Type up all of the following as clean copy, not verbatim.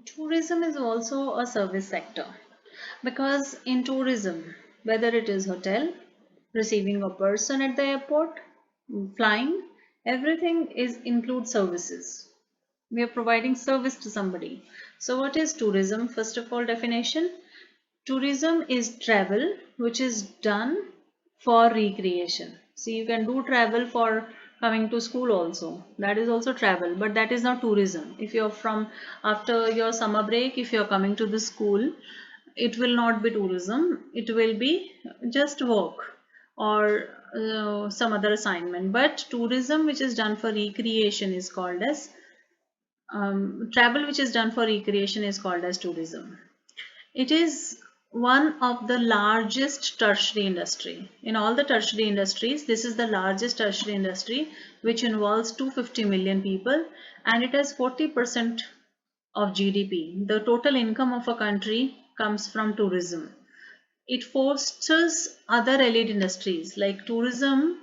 Tourism is also a service sector because in tourism, whether it is hotel, receiving a person at the airport, flying, everything is include services. We are providing service to somebody. So what is tourism? First of all, definition. Tourism is travel which is done for recreation. So you can do travel for coming to school also. That is also travel, but that is not tourism. If you're from after your summer break, if you're coming to the school, it will not be tourism. It will be just work or some other assignment. But tourism which is done for recreation is called as travel which is done for recreation is called as tourism. It is one of the largest tertiary industry. In all the tertiary industries, this is the largest tertiary industry which involves 250 million people and it has 40% of GDP. The total income of a country comes from tourism. It fosters other allied industries like tourism.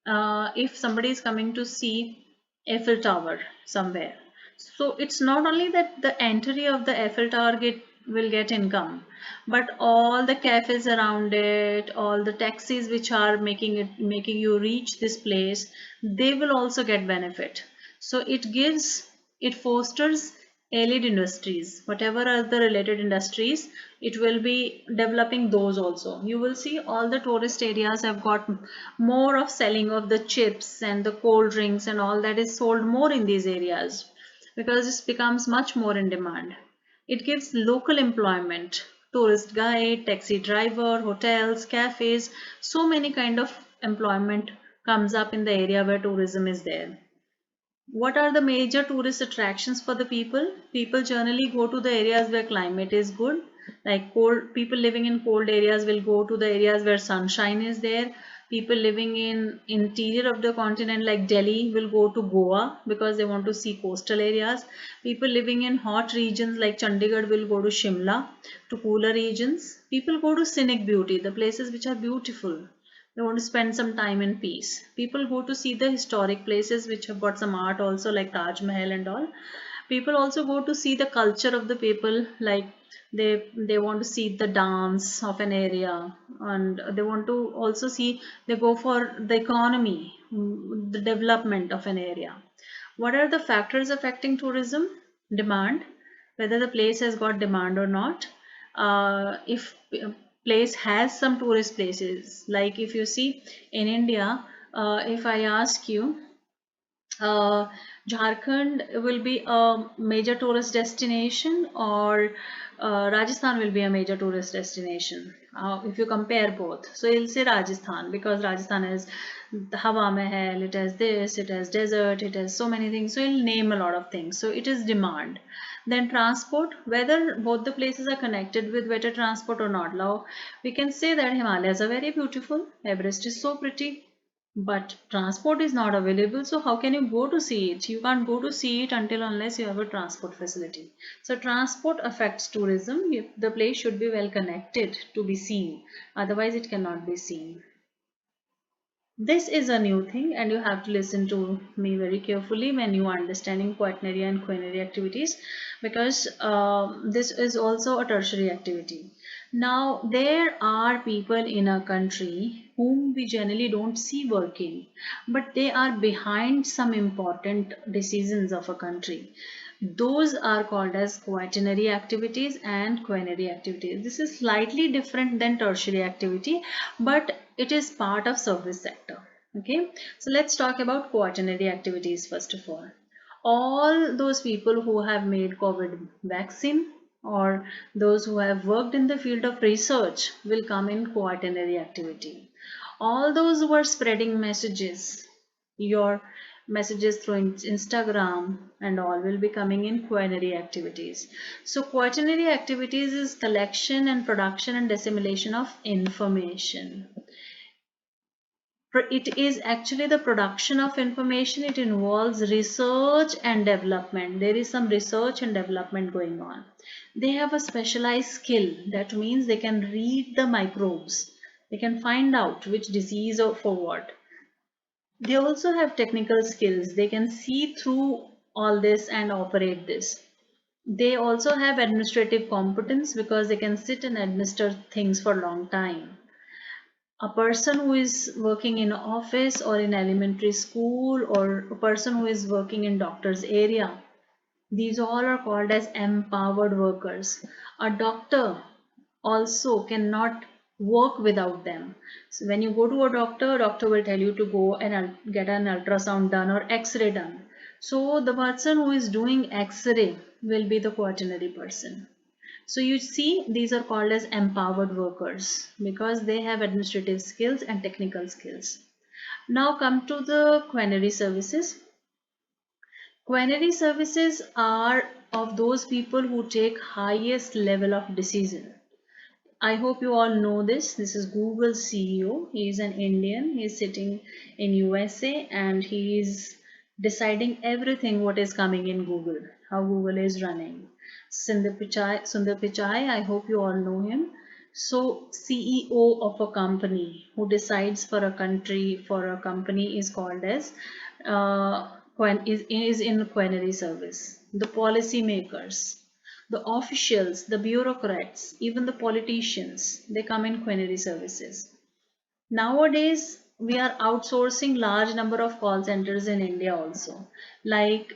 If somebody is coming to see Eiffel Tower somewhere, so it's not only that the entry of the Eiffel Tower will get income, but all the cafes around it, all the taxis which are making you reach this place, they will also get benefit. So it fosters allied industries, whatever are the related industries, it will be developing those also. You will see all the tourist areas have got more of selling of the chips and the cold drinks and all that is sold more in these areas because this becomes much more in demand. It gives local employment, tourist guide, taxi driver, hotels, cafes, so many kind of employment comes up in the area where tourism is there. What are the major tourist attractions for the people? People generally go to the areas where climate is good. Like cold, people living in cold areas will go to the areas where sunshine is there. People living in interior of the continent like Delhi will go to Goa because they want to see coastal areas. People living in hot regions like Chandigarh will go to Shimla to cooler regions. People go to scenic beauty, the places which are beautiful. They want to spend some time in peace. People go to see the historic places which have got some art also like Taj Mahal and all. People also go to see the culture of the people, like they want to see the dance of an area, and they want to also see, they go for the economy, the development of an area. What are the factors affecting tourism? Demand, whether the place has got demand or not. If place has some tourist places, like if you see in India, if I ask you, Jharkhand will be a major tourist destination or Rajasthan will be a major tourist destination. If you compare both, so you'll say Rajasthan because Rajasthan has the Hawa Mahal, it has this, it has desert, it has so many things. So you'll name a lot of things. So it is demand. Then transport, whether both the places are connected with better transport or not. Now we can say that Himalayas are very beautiful, Everest is so pretty, but transport is not available, so how can you go to see it? You can't go to see it until unless you have a transport facility. So transport affects tourism. The place should be well connected to be seen, otherwise it cannot be seen. This is a new thing and you have to listen to me very carefully when you are understanding quaternary and quinary activities, because this is also a tertiary activity. Now, there are people in a country whom we generally don't see working, but they are behind some important decisions of a country. Those are called as quaternary activities and quinary activities. This is slightly different than tertiary activity, but it is part of service sector. Okay, so let's talk about quaternary activities first of all. All those people who have made COVID vaccine or those who have worked in the field of research will come in quaternary activity. All those who are spreading messages, your messages through Instagram and all will be coming in quaternary activities. So quaternary activities is collection and production and dissemination of information. It is actually the production of information. It involves research and development. There is some research and development going on. They have a specialized skill. That means they can read the microbes. They can find out which disease or for what. They also have technical skills. They can see through all this and operate this. They also have administrative competence because they can sit and administer things for a long time. A person who is working in an office or in elementary school, or a person who is working in doctor's area, these all are called as empowered workers. A doctor also cannot work without them. So when you go to a doctor, doctor will tell you to go and get an ultrasound done or x-ray done. So the person who is doing x-ray will be the quaternary person. So you see, these are called as empowered workers because they have administrative skills and technical skills. Now come to the quaternary services. Quaternary services are of those people who take highest level of decision. I hope you all know this. This is Google's CEO. He is an Indian. He is sitting in USA and he is deciding everything what is coming in Google, how Google is running. Sundar Pichai, I hope you all know him. So CEO of a company who decides for a country, for a company is called as is in quaternary service. The policy makers, the officials, the bureaucrats, even the politicians, they come in quaternary services. Nowadays, we are outsourcing large number of call centers in India also. Like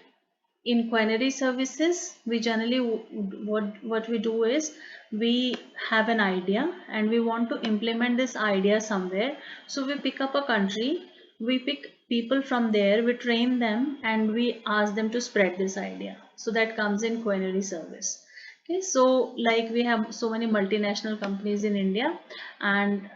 in quaternary services, we generally what we do is we have an idea and we want to implement this idea somewhere. So we pick up a country, we pick people from there, we train them and we ask them to spread this idea. So that comes in quaternary service. Okay, so like we have so many multinational companies in India, and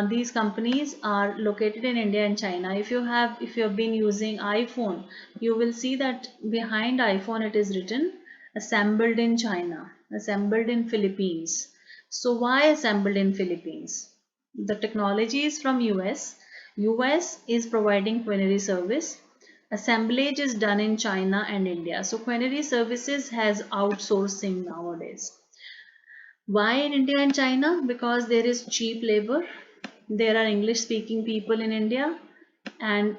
these companies are located in India and China. If you have been using iPhone, you will see that behind iPhone it is written assembled in China, assembled in Philippines. So why assembled in Philippines? The technology is from US. US is providing quaternary service. Assemblage is done in China and India. So quaternary services has outsourcing nowadays. Why in India and China? Because there is cheap labor. There are English speaking people in India, and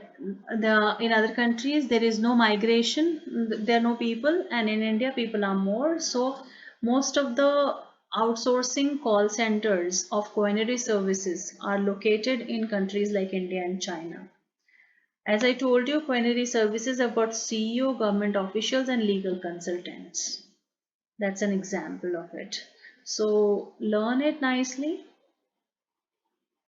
in other countries there is no migration. There are no people, and in India people are more. So most of the outsourcing call centers of quaternary services are located in countries like India and China. As I told you, quaternary services have got CEO, government officials, and legal consultants. That's an example of it. So learn it nicely.